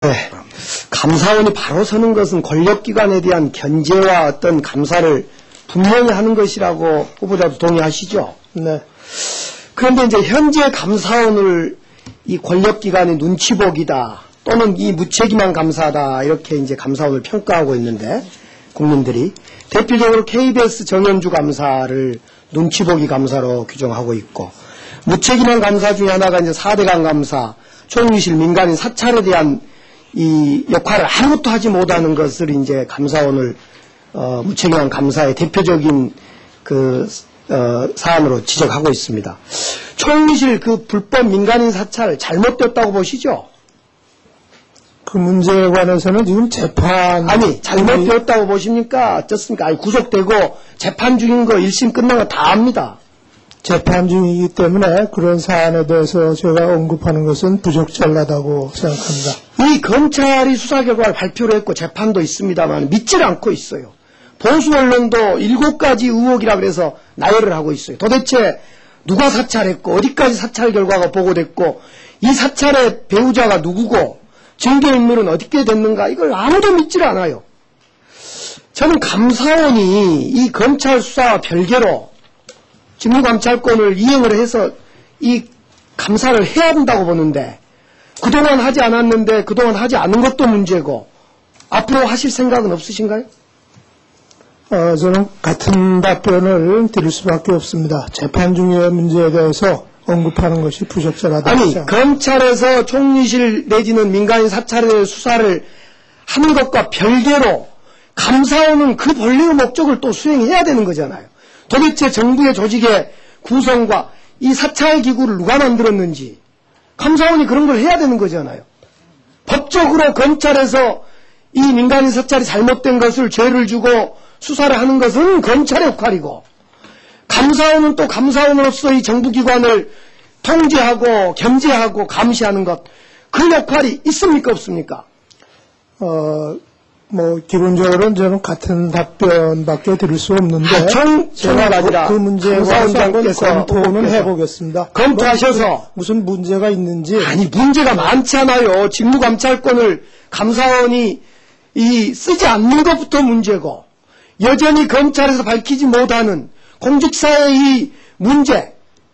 네. 감사원이 바로 서는 것은 권력기관에 대한 견제와 어떤 감사를 분명히 하는 것이라고 후보자도 동의하시죠? 네. 그런데 이제 현재 감사원을 이 권력기관의 눈치보기다 또는 이 무책임한 감사다 이렇게 이제 감사원을 평가하고 있는데 국민들이 대표적으로 KBS 정현주 감사를 눈치보기 감사로 규정하고 있고 무책임한 감사 중에 하나가 이제 4대강 감사, 총리실 민간인 사찰에 대한 이 역할을 아무것도 하지 못하는 것을 이제 감사원을 무책임한 감사의 대표적인 그 사안으로 지적하고 있습니다. 총리실 그 불법 민간인 사찰 잘못됐다고 보시죠? 그 문제에 관해서는 지금 재판 아니 잘못되었다고 보십니까? 어떻습니까? 아니 구속되고 재판 중인 거 1심 끝난 거 다 압니다. 재판 중이기 때문에 그런 사안에 대해서 제가 언급하는 것은 부적절하다고 생각합니다. 이 검찰이 수사 결과를 발표를 했고 재판도 있습니다만 믿질 않고 있어요. 보수 언론도 7가지 의혹이라 그래서 나열을 하고 있어요. 도대체 누가 사찰했고 어디까지 사찰 결과가 보고됐고 이 사찰의 배우자가 누구고 증거인물은 어떻게 됐는가 이걸 아무도 믿질 않아요. 저는 감사원이 이 검찰 수사와 별개로 직무감찰권을 이행을 해서 이 감사를 해야 된다고 보는데 그동안 하지 않았는데 그동안 하지 않은 것도 문제고 앞으로 하실 생각은 없으신가요? 저는 같은 답변을 드릴 수밖에 없습니다. 재판 중의 문제에 대해서 언급하는 것이 부적절하다고 아니 생각합니다. 검찰에서 총리실 내지는 민간인 사찰에 대해 수사를 하는 것과 별개로 감사원은 그 본래의 목적을 또 수행해야 되는 거잖아요. 도대체 정부의 조직의 구성과 이 사찰 기구를 누가 만들었는지 감사원이 그런 걸 해야 되는 거잖아요. 법적으로 검찰에서 이 민간인 사찰이 잘못된 것을 죄를 주고 수사를 하는 것은 검찰의 역할이고 감사원은 또 감사원으로서 이 정부기관을 통제하고 견제하고 감시하는 것 그 역할이 있습니까 없습니까? 기본적으로는 저는 같은 답변밖에 드릴 수 없는데 제가 그 문제에 관해서 한번 검토는 해보겠습니다. 검토하셔서 무슨 문제가 있는지. 아니 문제가 많잖아요. 직무감찰권을 감사원이 쓰지 않는 것부터 문제고 여전히 검찰에서 밝히지 못하는 공직사의 이 문제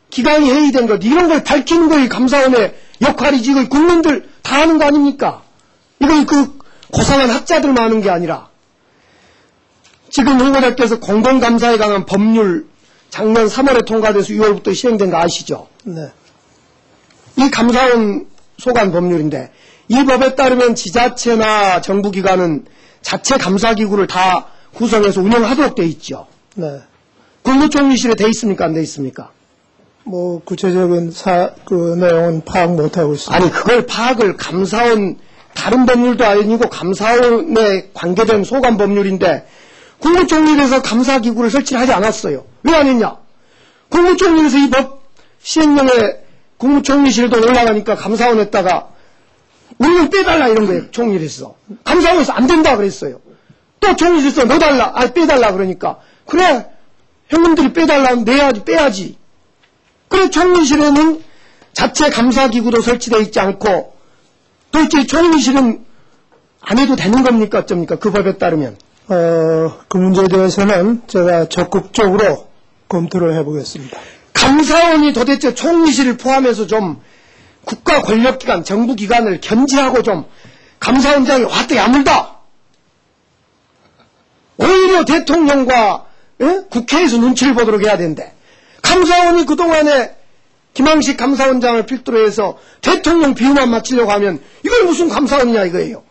기강이 회의된 것 이런 걸 밝히는 거이 감사원의 역할이지 이거 국민들 다 하는 거 아닙니까? 이거 그 고상한 학자들만 하는 게 아니라 지금 후보자께서 공공감사에 관한 법률 작년 3월에 통과돼서 6월부터 시행된 거 아시죠? 네. 이 감사원 소관 법률인데 이 법에 따르면 지자체나 정부기관은 자체 감사기구를 다 구성해서 운영하도록 돼 있죠. 네. 국무총리실에 돼 있습니까? 안 돼 있습니까? 구체적인 그 내용은 파악 못하고 있습니다. 아니 그걸 파악을 감사원 다른 법률도 아니고 감사원에 관계된 소관 법률인데 국무총리실에서 감사기구를 설치를 하지 않았어요. 왜 안 했냐? 국무총리실에서 이 법 시행령에 국무총리실도 올라가니까 감사원에다가 우리는 빼달라 이런 거예요. 총리실에서. 감사원에서 안 된다 그랬어요. 또 총리실에서 넣어달라. 빼달라 그러니까 그래 형님들이 빼달라면 내야지 빼야지. 그래 총리실에는 자체 감사기구도 설치되어 있지 않고 도대체 총리실은 안 해도 되는 겁니까 어쩝니까 그 법에 따르면? 그 문제에 대해서는 제가 적극적으로 검토를 해보겠습니다. 감사원이 도대체 총리실을 포함해서 좀 국가 권력기관 정부기관을 견제하고 좀 감사원장이 왔다 야물다 오히려 대통령과 국회에서 눈치를 보도록 해야 되는데 감사원이 그동안에 김항식 감사원장을 필두로 해서 대통령 비유만 맞추려고 하면 이걸 무슨 감사원이냐 이거예요.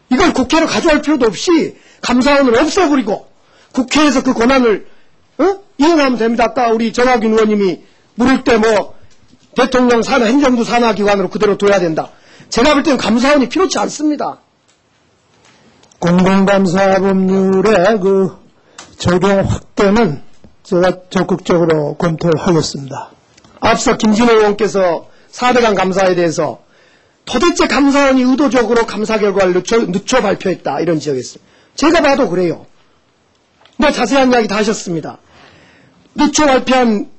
이걸 국회로 가져갈 필요도 없이 감사원을 없애버리고 국회에서 그 권한을 이행하면 됩니다. 아까 우리 정학윤 의원님이 물을 때 대통령 산하 행정부 산하기관으로 그대로 둬야 된다. 제가 볼 때는 감사원이 필요치 않습니다. 공공감사 법률의 그 적용 확대는 제가 적극적으로 검토를 하겠습니다. 앞서 김진호 의원께서 4대강 감사에 대해서 도대체 감사원이 의도적으로 감사 결과를 늦춰 발표했다 이런 지적했어요. 제가 봐도 그래요. 자세한 이야기 다 하셨습니다. 늦춰 발표한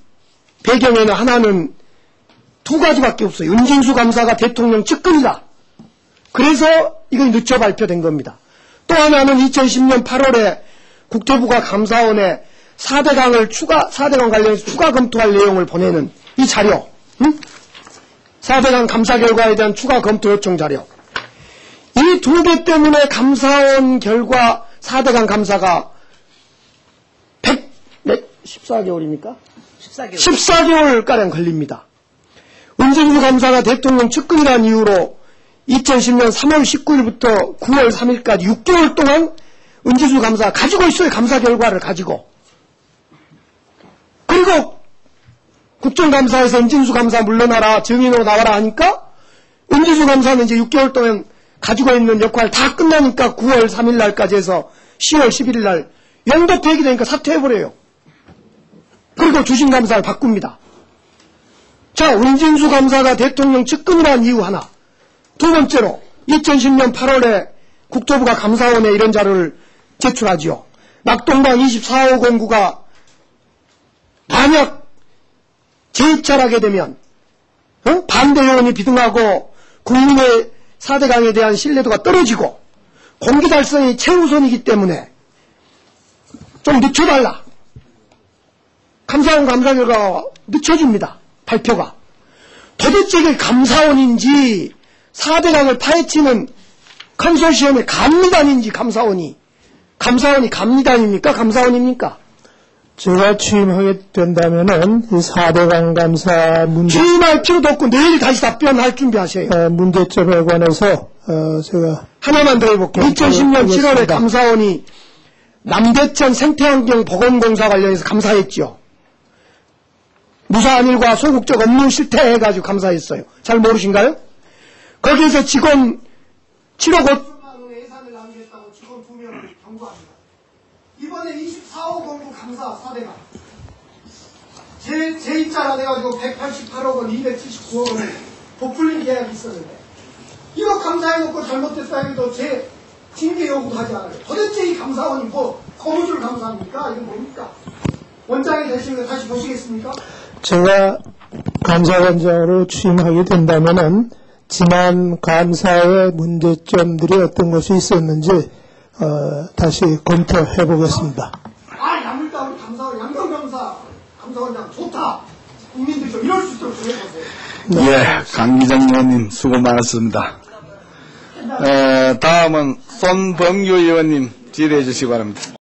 배경에는 하나는 두 가지밖에 없어요. 윤진수 감사가 대통령 측근이다. 그래서 이건 늦춰 발표된 겁니다. 또 하나는 2010년 8월에 국토부가 감사원에 4대강 관련해서 추가 검토할 내용을 보내는 이 자료, 4대강 감사 결과에 대한 추가 검토 요청 자료. 이 두 개 때문에 감사원 결과 4대강 감사가 14개월입니까? 14개월가량 걸립니다. 은진수 감사가 대통령 측근이라는 이유로 2010년 3월 19일부터 9월 3일까지 6개월 동안 은진수 감사가 가지고 있어요. 감사 결과를 가지고. 그리고 국정감사에서 은진수 감사 물러나라, 증인으로 나와라 하니까 은진수 감사는 이제 6개월 동안 가지고 있는 역할 다 끝나니까 9월 3일 날까지 해서 10월 11일 날 영도 폐기되니까 사퇴해버려요. 그리고 주신감사를 바꿉니다. 자, 은진수 감사가 대통령 측근이라는 이유 하나. 두 번째로 2010년 8월에 국토부가 감사원에 이런 자료를 제출하지요. 낙동강 24호 공구가 만약 재입찰하게 되면 반대 요원이 비등하고 국민의 4대강에 대한 신뢰도가 떨어지고 공기 달성이 최우선이기 때문에 좀 늦춰달라. 감사원 감사 결과가 늦춰집니다. 발표가. 도대체 이게 감사원인지 4대강을 파헤치는 컨소시엄의 감리단인지 감사원이 감리단입니까? 감사원입니까? 제가 취임하게 된다면은 이 4대강 감사 문제 취임할 필요도 없고 내일 다시 답변할 준비하세요. 문제점에 관해서 제가 하나만 더 해볼게요. 2010년 7월에 감사원이 남대천 생태환경 보건공사 관련해서 감사했죠. 무사안일과 소극적 업무 실태해가지고 감사했어요. 잘 모르신가요? 거기에서 직원 7억 5천만 원의 예산을 낭비했다고 직원 2명을 경고합니다. 이번에 24호 공구 감사 4대강 재입찰 해가지고 188억 원, 279억 원을 부풀린 계약이 있었는데 이거 감사해놓고 잘못됐다 해도 징계 요구도 하지 않아요. 도대체 이 감사원이 뭐 거무줄 감사합니까? 이건 뭡니까? 원장이 되시는 거 다시 보시겠습니까? 제가 감사원장으로 취임하게 된다면은 지난 감사의 문제점들이 어떤 것이 있었는지 다시 검토해 보겠습니다. 야물다 우리 감사원 양경감사 감사원장 좋다. 국민들이 좀 이럴 수 있도록 좀 해보세요. 예, 강기정 의원님 수고 많았습니다. 다음은 손범규 의원님 질의해 주시기 바랍니다.